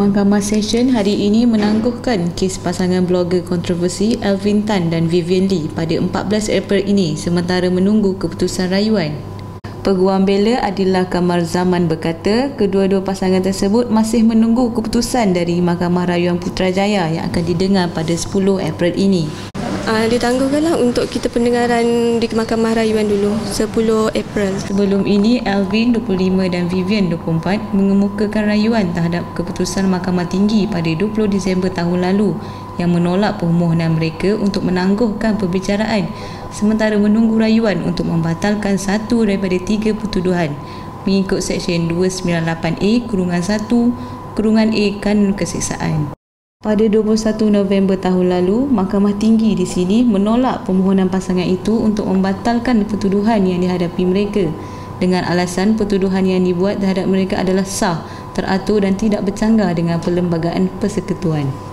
Mahkamah Session hari ini menangguhkan kes pasangan blogger kontroversi Alvin Tan dan Vivian Lee pada 14 April ini sementara menunggu keputusan rayuan. Peguam bela Adillah Kamar Zaman berkata kedua-dua pasangan tersebut masih menunggu keputusan dari Mahkamah Rayuan Putrajaya yang akan didengar pada 10 April ini. Ditangguhkanlah untuk kita pendengaran di Mahkamah Rayuan dulu 10 April. Sebelum ini, Alvin 25 dan Vivian 24 mengemukakan rayuan terhadap keputusan Mahkamah Tinggi pada 20 Disember tahun lalu yang menolak permohonan mereka untuk menangguhkan perbicaraan sementara menunggu rayuan untuk membatalkan satu daripada tiga pertuduhan mengikut Seksyen 298A-1-A Kanun Keseksaan. Pada 21 November tahun lalu, Mahkamah Tinggi di sini menolak permohonan pasangan itu untuk membatalkan pertuduhan yang dihadapi mereka dengan alasan pertuduhan yang dibuat terhadap mereka adalah sah, teratur dan tidak bercanggah dengan Perlembagaan Persekutuan.